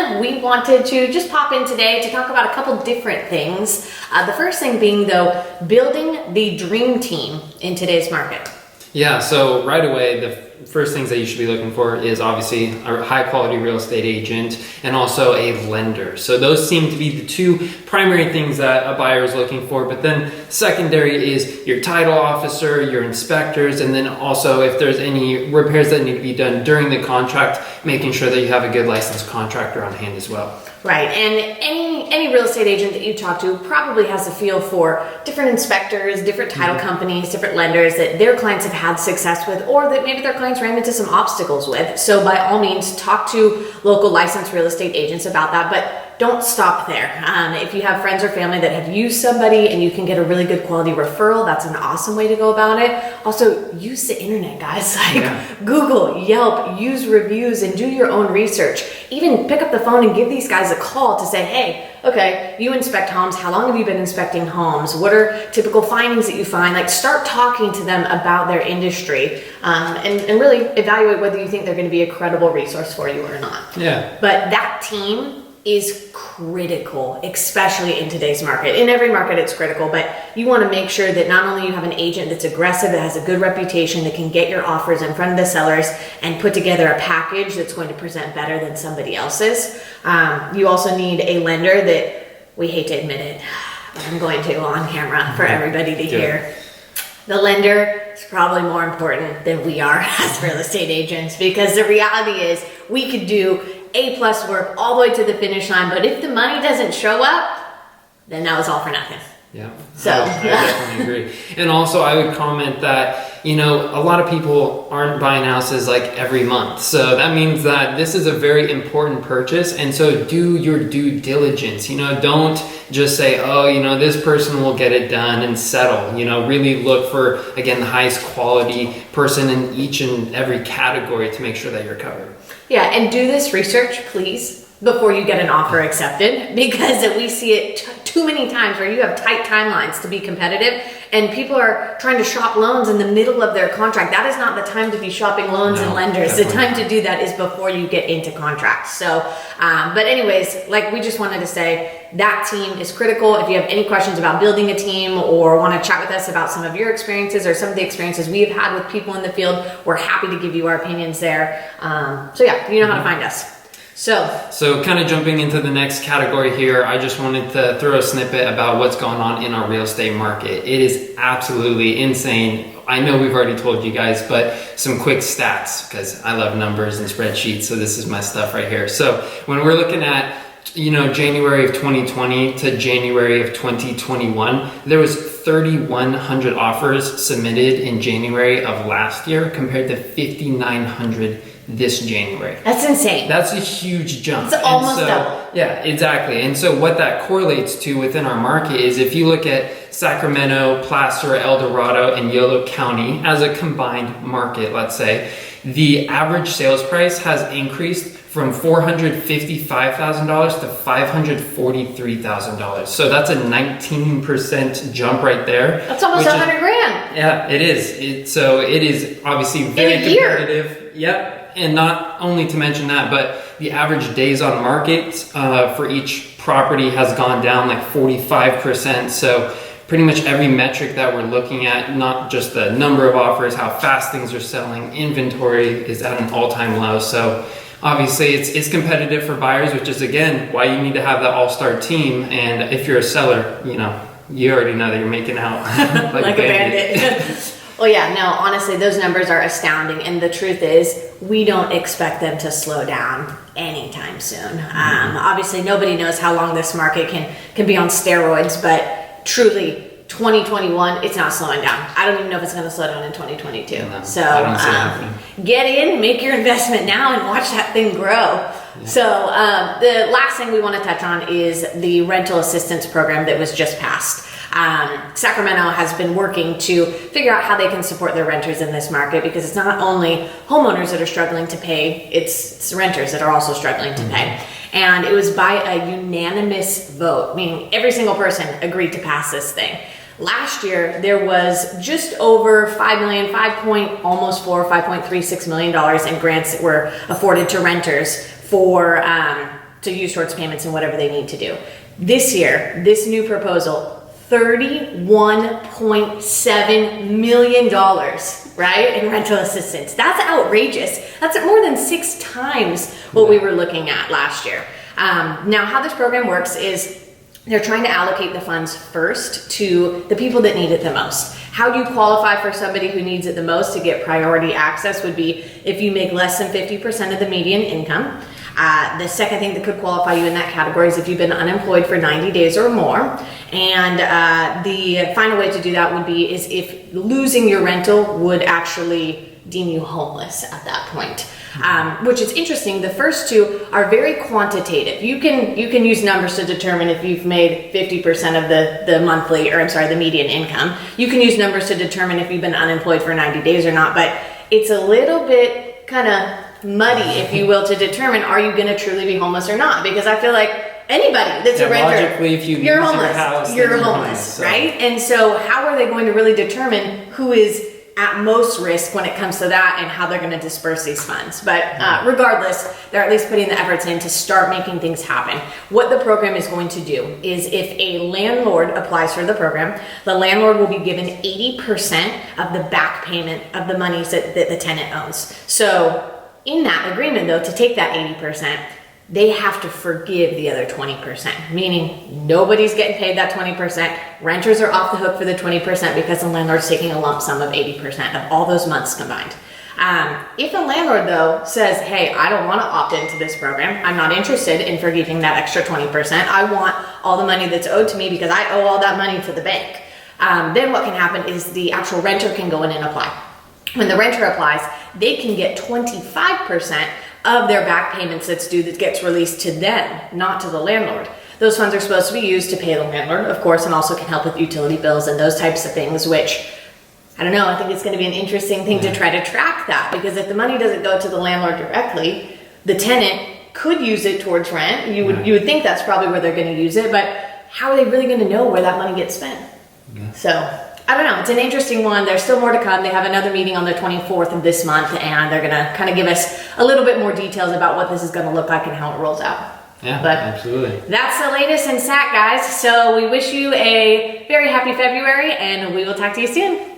fun, we wanted to just pop in today to talk about a couple different things. The first thing being, though, building the dream team in today's market. Yeah, so right away, the first things that you should be looking for is obviously a high quality real estate agent and also a lender. So those seem to be the two primary things that a buyer is looking for. But then secondary is your title officer, your inspectors, and then also if there's any repairs that need to be done during the contract, making sure that you have a good licensed contractor on hand as well. Right, and any real estate agent that you talk to probably has a feel for different inspectors, different title companies, different lenders that their clients have had success with, or that maybe their clients ran into some obstacles with. So by all means, talk to local licensed real estate agents about that, but don't stop there. If you have friends or family that have used somebody and you can get a really good quality referral, that's an awesome way to go about it. Also, use the internet, guys. Google, Yelp, use reviews, and do your own research. Even pick up the phone and give these guys a call to say, hey, okay, you inspect homes. How long have you been inspecting homes? What are typical findings that you find? Like, start talking to them about their industry, and really evaluate whether you think they're going to be a credible resource for you or not. Yeah. But that team is critical, especially in today's market. In every market, it's critical, but you want to make sure that not only you have an agent that's aggressive, that has a good reputation, that can get your offers in front of the sellers and put together a package that's going to present better than somebody else's. You also need a lender that, we hate to admit it, but I'm going to on camera for everybody to hear. The lender is probably more important than we are as real estate agents, because the reality is we could do A+ work all the way to the finish line, but if the money doesn't show up, then that was all for nothing. Yeah, so I definitely agree. And also I would comment that, a lot of people aren't buying houses like every month. So that means that this is a very important purchase. And so do your due diligence. Don't just say, oh, this person will get it done and settle. Really look for, again, the highest quality person in each and every category to make sure that you're covered. Yeah, and do this research, please, before you get an offer accepted, because we see it too many times where you have tight timelines to be competitive and people are trying to shop loans in the middle of their contract. That is not the time to be shopping loans and lenders. The time to do that is before you get into contracts. So, but anyways, like we just wanted to say, that team is critical. If you have any questions about building a team or want to chat with us about some of your experiences or some of the experiences we've had with people in the field, we're happy to give you our opinions there. So yeah, you know how to find us. So kind of jumping into the next category here, I just wanted to throw a snippet about what's going on in our real estate market. It is absolutely insane. I know we've already told you guys, but some quick stats, because I love numbers and spreadsheets, so this is my stuff right here. So when we're looking at January of 2020 to January of 2021, there was 3,100 offers submitted in January of last year compared to 5,900 this January. That's insane. That's a huge jump. It's almost double. Yeah, exactly. And so what that correlates to within our market is if you look at Sacramento, Placer, El Dorado, and Yolo County as a combined market, let's say, the average sales price has increased from $455,000 to $543,000. So that's a 19% jump right there. That's almost $100,000. Yeah, it is. So it is obviously very competitive. Yep. And not only to mention that, but the average days on market for each property has gone down like 45%. So pretty much every metric that we're looking at, not just the number of offers, how fast things are selling, inventory is at an all-time low. So obviously it's competitive for buyers, which is again why you need to have that all-star team. And if you're a seller, you already know that you're making out like a bandit. Well, yeah, no, honestly, those numbers are astounding. And the truth is, we don't expect them to slow down anytime soon. Obviously, nobody knows how long this market can be on steroids, but truly, 2021, it's not slowing down. I don't even know if it's going to slow down in 2022. No, so get in, make your investment now, and watch that thing grow. Yeah. So the last thing we want to touch on is the rental assistance program that was just passed. Sacramento has been working to figure out how they can support their renters in this market, because it's not only homeowners that are struggling to pay, it's renters that are also struggling to pay. And it was by a unanimous vote, meaning every single person agreed to pass this thing. Last year, there was just over $5.36 million in grants that were afforded to renters for to use towards payments and whatever they need to do. This year, this new proposal, $31.7 million, right, in rental assistance. That's outrageous. That's more than 6 times what we were looking at last year. Now, how this program works is they're trying to allocate the funds first to the people that need it the most. How do you qualify for somebody who needs it the most to get priority access would be if you make less than 50% of the median income. The second thing that could qualify you in that category is if you've been unemployed for 90 days or more. And the final way to do that would be is if losing your rental would actually deem you homeless at that point. Which is interesting. The first two are very quantitative. You can use numbers to determine if you've made 50% of the median income. You can use numbers to determine if you've been unemployed for 90 days or not, but it's a little bit kind of muddy, if you will, to determine are you going to truly be homeless or not, because I feel like anybody that's a renter, logically, if you're homeless, your house, you're homeless, right? And so how are they going to really determine who is at most risk when it comes to that and how they're going to disperse these funds? But regardless, they're at least putting the efforts in to start making things happen. What the program is going to do is if a landlord applies for the program, the landlord will be given 80% of the back payment of the monies that the tenant owns. So in that agreement, though, to take that 80%, they have to forgive the other 20%, meaning nobody's getting paid that 20%. Renters are off the hook for the 20% because the landlord's taking a lump sum of 80% of all those months combined. If a landlord, though, says, hey, I don't want to opt into this program, I'm not interested in forgiving that extra 20%, I want all the money that's owed to me because I owe all that money to the bank, then what can happen is the actual renter can go in and apply. When the renter applies, they can get 25% of their back payments that's due that gets released to them, not to the landlord. Those funds are supposed to be used to pay the landlord, of course, and also can help with utility bills and those types of things, which, I don't know, I think it's going to be an interesting thing to try to track that, because if the money doesn't go to the landlord directly, the tenant could use it towards rent. You would think that's probably where they're going to use it, but how are they really going to know where that money gets spent? So I don't know. It's an interesting one. There's still more to come. They have another meeting on the 24th of this month, and they're going to kind of give us a little bit more details about what this is going to look like and how it rolls out. Yeah, but absolutely. That's the latest in SAC, guys. So we wish you a very happy February, and we will talk to you soon.